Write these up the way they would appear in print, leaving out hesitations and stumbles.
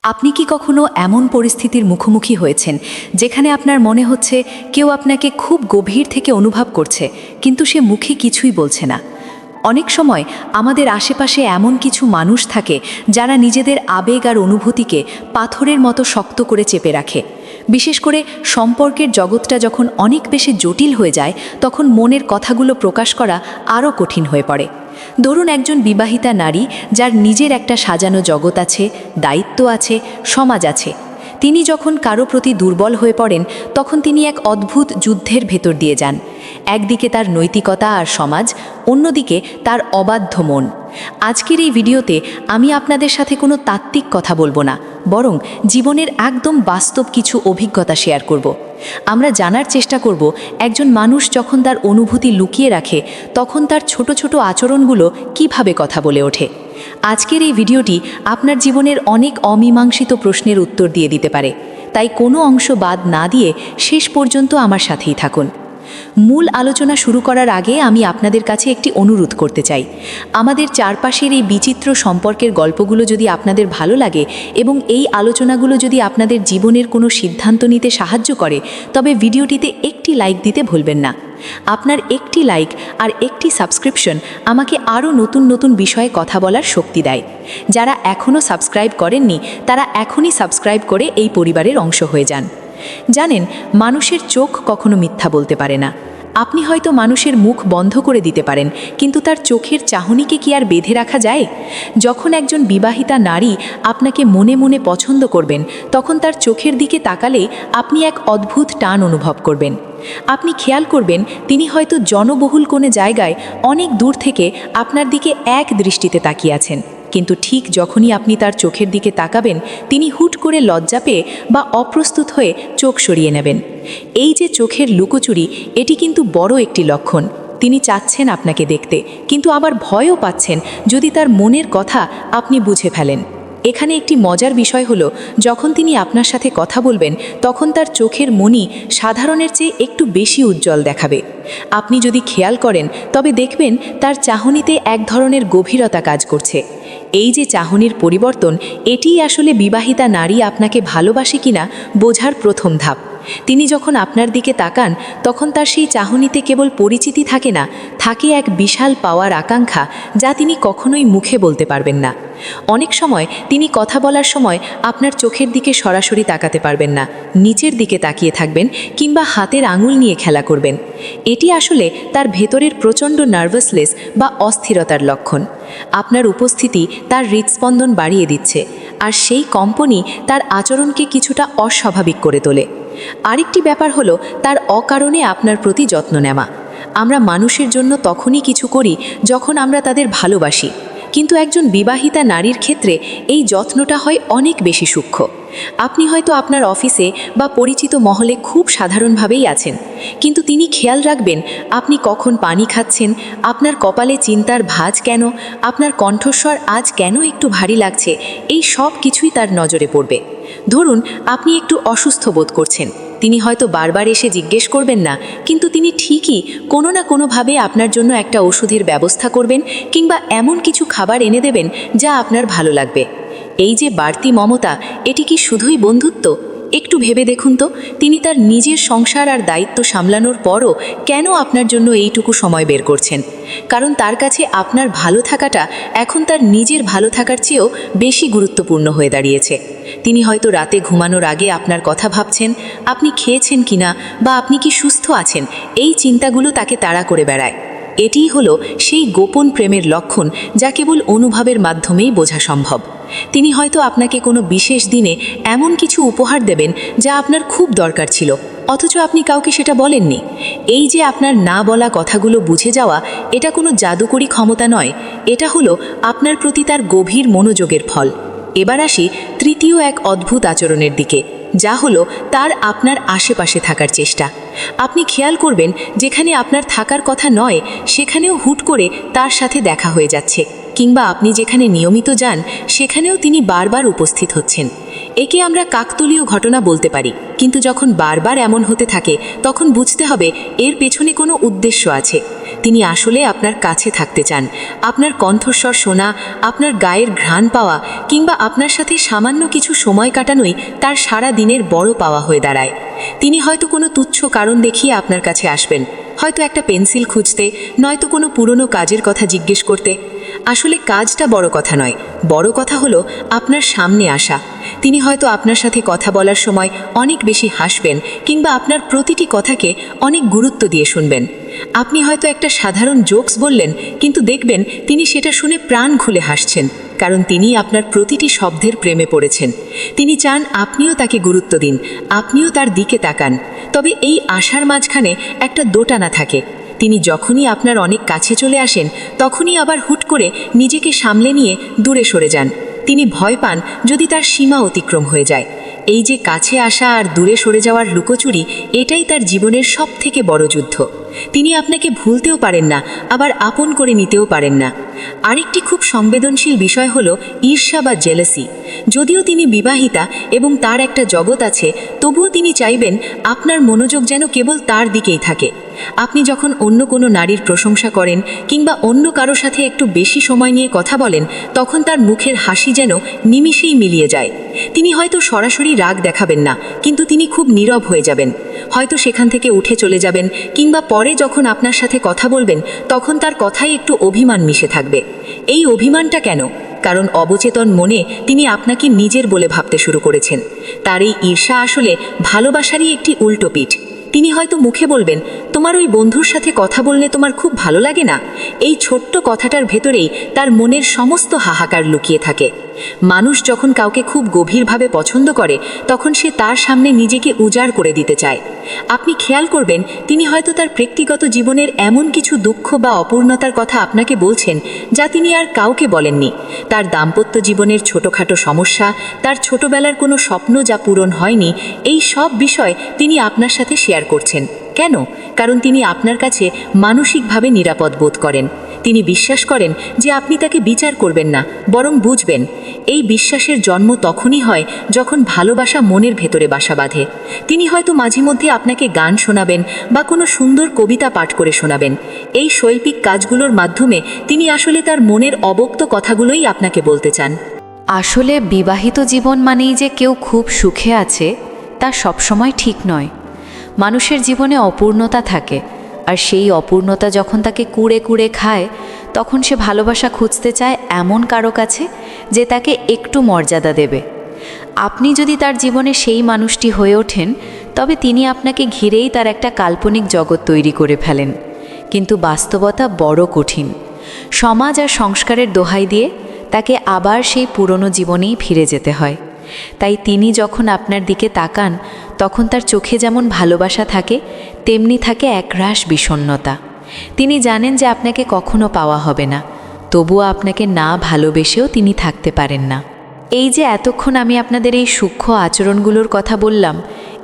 আপনি কি কখনো এমন পরিস্থিতির মুখোমুখি হয়েছেন যেখানে আপনার মনে হচ্ছে কেউ আপনাকে খুব গভীর থেকে অনুভব করছে, কিন্তু সে মুখে কিছুই বলছে না? অনেক সময় আমাদের আশেপাশে এমন কিছু মানুষ থাকে যারা নিজেদের আবেগ আর অনুভূতিকে পাথরের মতো শক্ত করে চেপে রাখে। বিশেষ করে সম্পর্কের জগৎটা যখন অনেক বেশি জটিল হয়ে যায়, তখন মনের কথাগুলো প্রকাশ করা আরও কঠিন হয়ে পড়ে। ধরুন একজন বিবাহিতা নারী, যার নিজের একটা সাজানো জগৎ আছে, দায়িত্ব আছে, সমাজ আছে। তিনি যখন কারো প্রতি দুর্বল হয়ে পড়েন, তখন তিনি এক অদ্ভুত যুদ্ধের ভেতর দিয়ে যান। একদিকে তার নৈতিকতা আর সমাজ, অন্যদিকে তার অবাধ্য মন। আজকের এই ভিডিওতে আমি আপনাদের সাথে কোনো তাত্ত্বিক কথা বলবো না, বরং জীবনের একদম বাস্তব কিছু অভিজ্ঞতা শেয়ার করব। আমরা জানার চেষ্টা করব, একজন মানুষ যখন তার অনুভূতি লুকিয়ে রাখে, তখন তার ছোট ছোট আচরণগুলো কিভাবে কথা বলে ওঠে। আজকের এই ভিডিওটি আপনার জীবনের অনেক অমীমাংসিত প্রশ্নের উত্তর দিয়ে দিতে পারে, তাই কোনো অংশ বাদ না দিয়ে শেষ পর্যন্ত আমার সাথেই থাকুন। মূল আলোচনা শুরু করার আগে আমি আপনাদের কাছে একটি অনুরোধ করতে চাই। আমাদের চারপাশের এই বিচিত্র সম্পর্কের গল্পগুলো যদি আপনাদের ভালো লাগে এবং এই আলোচনাগুলো যদি আপনাদের জীবনের কোনো সিদ্ধান্ত নিতে সাহায্য করে, তবে ভিডিওটিতে একটি লাইক দিতে ভুলবেন না। আপনার একটি লাইক আর একটি সাবস্ক্রিপশন আমাকে আরও নতুন নতুন বিষয়ে কথা বলার শক্তি দেয়। যারা এখনও সাবস্ক্রাইব করেননি, তারা এখনই সাবস্ক্রাইব করে এই পরিবারের অংশ হয়ে যান। জানেন, মানুষের চোখ কখনো মিথ্যা বলতে পারে না। আপনি হয়তো মানুষের মুখ বন্ধ করে দিতে পারেন, কিন্তু তার চোখের চাহনিকে কি আর বেঁধে রাখা যায়? যখন একজন বিবাহিতা নারী আপনাকে মনে মনে পছন্দ করবেন, তখন তার চোখের দিকে তাকালেই আপনি এক অদ্ভুত টান অনুভব করবেন। আপনি খেয়াল করবেন, তিনি হয়তো জনবহুল কোনো জায়গায় অনেক দূর থেকে আপনার দিকে এক দৃষ্টিতে তাকিয়ে আছেন, কিন্তু ঠিক যখনই আপনি তার চোখের দিকে তাকাবেন, তিনি হুট করে লজ্জা পেয়ে বা অপ্রস্তুত হয়ে চোখ সরিয়ে নেবেন। এই যে চোখের লুকোচুরি, এটি কিন্তু বড় একটি লক্ষণ। তিনি চাচ্ছেন আপনাকে দেখতে, কিন্তু আবার ভয়ও পাচ্ছেন যদি তার মনের কথা আপনি বুঝে ফেলেন। এখানে একটি মজার বিষয় হলো, যখন তিনি আপনার সাথে কথা বলবেন, তখন তার চোখের মণি সাধারণের চেয়ে একটু বেশি উজ্জ্বল দেখাবে। আপনি যদি খেয়াল করেন, তবে দেখবেন তার চাহনিতে এক ধরনের গভীরতা কাজ করছে। এই যে চাহনির পরিবর্তন, এটিই আসলে বিবাহিতা নারী আপনাকে ভালোবাসে কিনা বোঝার প্রথম ধাপ। তিনি যখন আপনার দিকে তাকান, তখন তার সেই চাহনিতে কেবল পরিচিতি থাকে না, থাকে এক বিশাল পাওয়ার আকাঙ্ক্ষা, যা তিনি কখনোই মুখে বলতে পারবেন না। অনেক সময় তিনি কথা বলার সময় আপনার চোখের দিকে সরাসরি তাকাতে পারবেন না, নিচের দিকে তাকিয়ে থাকবেন কিংবা হাতের আঙুল নিয়ে খেলা করবেন। এটি আসলে তার ভেতরের প্রচণ্ড নার্ভাসনেস বা অস্থিরতার লক্ষণ। আপনার উপস্থিতি তার হৃদস্পন্দন বাড়িয়ে দিচ্ছে, আর সেই কম্পনই তার আচরণকে কিছুটা অস্বাভাবিক করে তোলে। আরেকটি ব্যাপার হলো তার অকারণে আপনার প্রতি যত্ন নেওয়া। আমরা মানুষের জন্য তখনই কিছু করি যখন আমরা তাদের ভালোবাসি, কিন্তু একজন বিবাহিতা নারীর ক্ষেত্রে এই যত্নটা হয় অনেক বেশি সূক্ষ্ম। আপনি হয়তো আপনার অফিসে বা পরিচিত মহলে খুব সাধারণভাবেই আছেন, কিন্তু তিনি খেয়াল রাখবেন আপনি কখন পানি খাচ্ছেন, আপনার কপালে চিন্তার ভাঁজ কেন, আপনার কণ্ঠস্বর আজ কেন একটু ভারী লাগছে। এই সব কিছুই তার নজরে পড়বে। ধরুন আপনি একটু অসুস্থ বোধ করছেন, তিনি হয়তো বারবার এসে জিজ্ঞেস করবেন না, কিন্তু তিনি ঠিকই কোনো না কোনোভাবে আপনার জন্য একটা ওষুধের ব্যবস্থা করবেন কিংবা এমন কিছু খাবার এনে দেবেন যা আপনার ভালো লাগবে। এই যে বাড়তি মমতা, এটি কি শুধুই বন্ধুত্ব? একটু ভেবে দেখুন তো, তিনি তার নিজের সংসার আর দায়িত্ব সামলানোর পরও কেন আপনার জন্য এইটুকু সময় বের করছেন? কারণ তার কাছে আপনার ভালো থাকাটা এখন তার নিজের ভালো থাকার চেয়েও বেশি গুরুত্বপূর্ণ হয়ে দাঁড়িয়েছে। তিনি হয়তো রাতে ঘুমানোর আগে আপনার কথা ভাবছেন, আপনি খেয়েছেন কিনা বা আপনি কি সুস্থ আছেন, এই চিন্তাগুলো তাকে তাড়া করে বেড়ায়। এটিই হলো সেই গোপন প্রেমের লক্ষণ, যা কেবল অনুভবের মাধ্যমেই বোঝা সম্ভব। তিনি হয়তো আপনাকে কোনো বিশেষ দিনে এমন কিছু উপহার দেবেন যা আপনার খুব দরকার ছিল, অথচ আপনি কাউকে সেটা বলেননি। এই যে আপনার না বলা কথাগুলো বুঝে যাওয়া, এটা কোনো জাদুকরী ক্ষমতা নয়, এটা হলো আপনার প্রতি তার গভীর মনোযোগের ফল। এবার আসি তৃতীয় এক অদ্ভুত আচরণের দিকে, যা হলো তার আপনার আশেপাশে থাকার চেষ্টা। আপনি খেয়াল করবেন, যেখানে আপনার থাকার কথা নয়, সেখানেও হুট করে তার সাথে দেখা হয়ে যাচ্ছে, কিংবা আপনি যেখানে নিয়মিত যান সেখানেও তিনি বারবার উপস্থিত হচ্ছেন। একে আমরা কাকতালীয় ঘটনা বলতে পারি, কিন্তু যখন বারবার এমন হতে থাকে তখন বুঝতে হবে এর পেছনে কোনো উদ্দেশ্য আছে। তিনি আসলে আপনার কাছে থাকতে চান, আপনার কণ্ঠস্বর শোনা, আপনার গায়ের ঘ্রাণ পাওয়া কিংবা আপনার সাথে সামান্য কিছু সময় কাটানোই তার সারা দিনের বড় পাওয়া হয়ে দাঁড়ায়। তিনি হয়তো কোনো তুচ্ছ কারণ দেখিয়ে আপনার কাছে আসবেন, হয়তো একটা পেন্সিল খুঁজতে, নয়তো কোনো পুরনো কাজের কথা জিজ্ঞেস করতে। আসলে কাজটা বড় কথা নয়, বড় কথা হলো আপনার সামনে আসা। তিনি হয়তো আপনার সাথে কথা বলার সময় অনেক বেশি হাসবেন কিংবা আপনার প্রতিটি কথাকে অনেক গুরুত্ব দিয়ে শুনবেন। আপনি হয়তো একটা সাধারণ জোকস বললেন, কিন্তু দেখবেন তিনি সেটা শুনে প্রাণ খুলে হাসছেন, কারণ তিনি আপনার প্রতিটি শব্দের প্রেমে পড়েছেন। তিনি চান আপনিও তাকে গুরুত্ব দিন, আপনিও তার দিকে তাকান। তবে এই আশার মাঝখানে একটা দোটানা থাকে। তিনি যখনই আপনার অনেক কাছে চলে আসেন তখনই আবার হুট করে নিজেকে সামলে নিয়ে দূরে সরে যান। তিনি ভয় পান যদি তার সীমা অতিক্রম হয়ে যায়। এই যে কাছে আসা আর দূরে সরে যাওয়ার লুকোচুরি, এটাই তার জীবনের সবথেকে বড় যুদ্ধ। তিনি আপনাকে ভুলতেও পারেন না, আবার আপন করে নিতেও পারেন না। আরেকটি খুব সংবেদনশীল বিষয় হলো ঈর্ষা বা জেলাসি। যদিও তিনি বিবাহিতা এবং তার একটা জগৎ আছে, তবুও তিনি চাইবেন আপনার মনোযোগ যেন কেবল তার দিকেই থাকে। আপনি যখন অন্য কোনো নারীর প্রশংসা করেন কিংবা অন্য কারো সাথে একটু বেশি সময় নিয়ে কথা বলেন, তখন তার মুখের হাসি যেন নিমিষেই মিলিয়ে যায়। তিনি হয়তো সরাসরি রাগ দেখাবেন না, কিন্তু তিনি খুব নীরব হয়ে যাবেন। হয়তো সেখান থেকে উঠে চলে যাবেন, কিংবা পরে যখন আপনার সাথে কথা বলবেন তখন তার কথায় একটু অভিমান মিশে থাকবে। এই অভিমানটা কেন? কারণ অবচেতন মনে তিনি আপনাকে নিজের বলে ভাবতে শুরু করেছেন। তার এই ঈর্ষা আসলে ভালোবাসারই একটি উল্টো পিঠ। তিনি হয়তো মুখে বলবেন, তোমার ওই বন্ধুর সাথে কথা বললে তোমার খুব ভালো লাগে না। এই ছোট্ট কথাটার ভেতরেই তার মনের সমস্ত হাহাকার লুকিয়ে থাকে। মানুষ যখন কাউকে খুব গভীরভাবে পছন্দ করে তখন সে তার সামনে নিজেকে উজাড় করে দিতে চায়। আপনি খেয়াল করবেন তিনি হয়তো তার ব্যক্তিগত জীবনের এমন কিছু দুঃখ বা অপূর্ণতার কথা আপনাকে বলছেন যা তিনি আর কাউকে বলেননি। তার দাম্পত্য জীবনের ছোটোখাটো সমস্যা, তার ছোটবেলার কোনো স্বপ্ন যা পূরণ হয়নি, এই সব বিষয় তিনি আপনার সাথে শেয়ার করছেন। কেন? কারণ তিনি আপনার কাছে মানসিকভাবে নিরাপদ বোধ করেন। তিনি বিশ্বাস করেন যে আপনি তাকে বিচার করবেন না, বরং বুঝবেন। এই বিশ্বাসের জন্ম তখনই হয় যখন ভালোবাসা মনের ভেতরে বাসা বাঁধে। তিনি হয়তো মাঝে মধ্যে আপনাকে গান শোনাবেন বা কোনো সুন্দর কবিতা পাঠ করে শোনাবেন। এই শৈল্পিক কাজগুলোর মাধ্যমে তিনি আসলে তার মনের অবক্ত কথাগুলোই আপনাকে বলতে চান। আসলে বিবাহিত জীবন মানেই যে কেউ খুব সুখে আছে তা সবসময় ঠিক নয়। মানুষের জীবনে অপূর্ণতা থাকে, আর সেই অপূর্ণতা যখন তাকে কুড়ে কুড়ে খায় তখন সে ভালোবাসা খুঁজতে চায় এমন কারো কাছে যে তাকে একটু মর্যাদা দেবে। আপনি যদি তার জীবনে সেই মানুষটি হয়ে ওঠেন তবে তিনি আপনাকে ঘিরেই তার একটা কাল্পনিক জগৎ তৈরি করে ফেলেন। কিন্তু বাস্তবতা বড় কঠিন। সমাজ আর সংস্কারের দোহাই দিয়ে তাকে আবার সেই পুরনো জীবনেই ফিরে যেতে হয়। তাই তিনি যখন আপনার দিকে তাকান তখন তার চোখে যেমন ভালোবাসা থাকে, তেমনি থাকে একরাশ বিষণ্ণতা। তিনি জানেন যে আপনাকে কখনো পাওয়া হবে না, তবুও আপনাকে না ভালোবেসেও তিনি থাকতে পারেন না। এই যে এতক্ষণ আমি আপনাদের এই সূক্ষ্ম আচরণগুলোর কথা বললাম,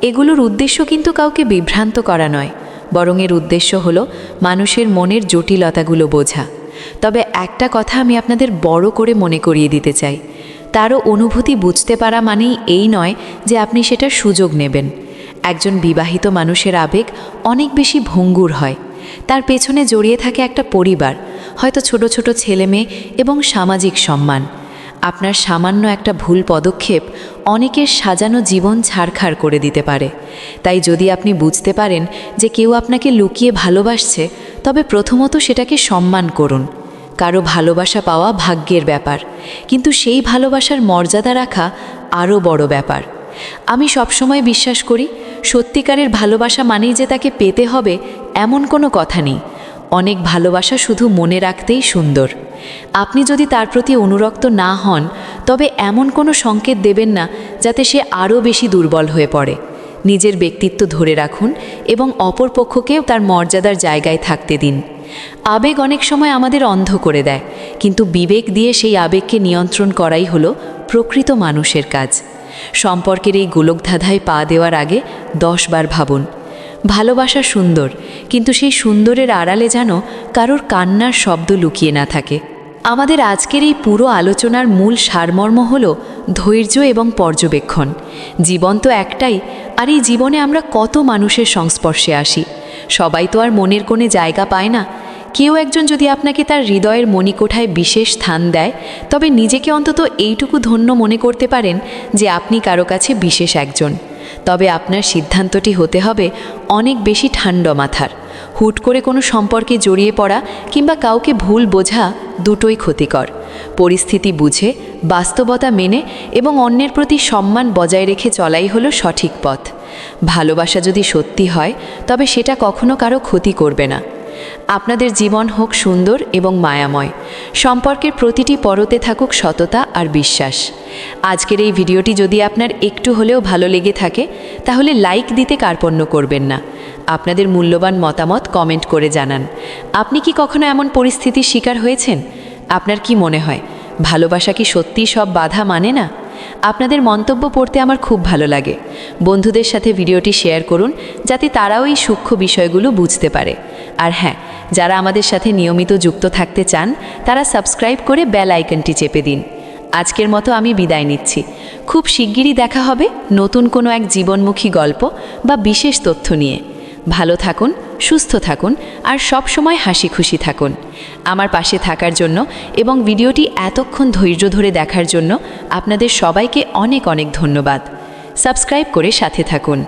এগুলোর উদ্দেশ্য কিন্তু কাউকে বিভ্রান্ত করা নয়, বরং এর উদ্দেশ্য হলো মানুষের মনের জটিলতাগুলো বোঝা। তবে একটা কথা আমি আপনাদের বড় করে মনে করিয়ে দিতে চাই, তারও অনুভূতি বুঝতে পারা মানেই এই নয় যে আপনি সেটার সুযোগ নেবেন। একজন বিবাহিত মানুষের আবেগ অনেক বেশি ভঙ্গুর হয়। তার পেছনে জড়িয়ে থাকে একটা পরিবার, হয়তো ছোট ছোট ছেলে মেয়ে এবং সামাজিক সম্মান। আপনার সামান্য একটা ভুল পদক্ষেপ অনেকের সাজানো জীবন ছাড়খাড় করে দিতে পারে। তাই যদি আপনি বুঝতে পারেন যে কেউ আপনাকে লুকিয়ে ভালোবাসছে, তবে প্রথমত সেটাকে সম্মান করুন। কারো ভালোবাসা পাওয়া ভাগ্যের ব্যাপার, কিন্তু সেই ভালোবাসার মর্যাদা রাখা আরও বড় ব্যাপার। আমি সবসময় বিশ্বাস করি সত্যিকারের ভালোবাসা মানেই যে তাকে পেতে হবে এমন কোনো কথা নেই। অনেক ভালোবাসা শুধু মনে রাখতেই সুন্দর। আপনি যদি তার প্রতি অনুরক্ত না হন তবে এমন কোনো সংকেত দেবেন না যাতে সে আরও বেশি দুর্বল হয়ে পড়ে। নিজের ব্যক্তিত্ব ধরে রাখুন এবং অপর পক্ষকেও তার মর্যাদার জায়গায় থাকতে দিন। আবেগ অনেক সময় আমাদের অন্ধ করে দেয়, কিন্তু বিবেক দিয়ে সেই আবেগকে নিয়ন্ত্রণ করাই হলো প্রকৃত মানুষের কাজ। সম্পর্কের এই গোলকধাঁধায় পা দেওয়ার আগে 10 বার ভাবুন। ভালোবাসা সুন্দর, কিন্তু সেই সুন্দরের আড়ালে যেন কারোর কান্নার শব্দ লুকিয়ে না থাকে। আমাদের আজকের এই পুরো আলোচনার মূল সারমর্ম হল ধৈর্য এবং পর্যবেক্ষণ। জীবন তো একটাই, আর এই জীবনে আমরা কত মানুষের সংস্পর্শে আসি। সবাই তো আর মনের কোণে জায়গা পায় না। কেউ একজন যদি আপনাকে তার হৃদয়ের মণিকোঠায় বিশেষ স্থান দেয়, তবে নিজেকে অন্তত এইটুকু ধন্য মনে করতে পারেন যে আপনি কারো কাছে বিশেষ একজন। তবে আপনার সিদ্ধান্তটি হতে হবে অনেক বেশি ঠান্ডা মাথার। হুট করে কোনো সম্পর্কে জড়িয়ে পড়া কিংবা কাউকে ভুল বোঝা দুটোই ক্ষতিকর। পরিস্থিতি বুঝে, বাস্তবতা মেনে এবং অন্যের প্রতি সম্মান বজায় রেখে চলাই হলো সঠিক পথ। ভালোবাসা যদি সত্যি হয়, তবে সেটা কখনো কারো ক্ষতি করবে না। আপনাদের জীবন হোক সুন্দর এবং মায়াময়। সম্পর্কের প্রতিটি পরতে থাকুক সততা আর বিশ্বাস। আজকের এই ভিডিওটি যদি আপনার একটু হলেও ভালো লেগে থাকে, তাহলে লাইক দিতে কার্পণ্য করবেন না। আপনাদের মূল্যবান মতামত কমেন্ট করে জানান। আপনি কি কখনো এমন পরিস্থিতির শিকার হয়েছেন? আপনার কি মনে হয়, ভালোবাসা কি সত্যিই সব বাধা মানে না? আপনাদের মন্তব্য পড়তে আমার খুব ভালো লাগে। বন্ধুদের সাথে ভিডিওটি শেয়ার করুন, যাতে তারাও এই সূক্ষ্ম বিষয়গুলো বুঝতে পারে। আর হ্যাঁ, যারা আমাদের সাথে নিয়মিত যুক্ত থাকতে চান, তারা সাবস্ক্রাইব করে বেল আইকনটি চেপে দিন। আজকের মতো আমি বিদায় নিচ্ছি। খুব শিগগিরই দেখা হবে নতুন কোনো এক জীবনমুখী গল্প বা বিশেষ তথ্য নিয়ে। ভালো থাকুন, সুস্থ থাকুন আর সব সময় হাসি খুশি থাকুন। আমার পাশে থাকার জন্য এবং ভিডিওটি এতক্ষণ ধৈর্য ধরে দেখার জন্য আপনাদের সবাইকে অনেক অনেক ধন্যবাদ। সাবস্ক্রাইব করে সাথে থাকুন।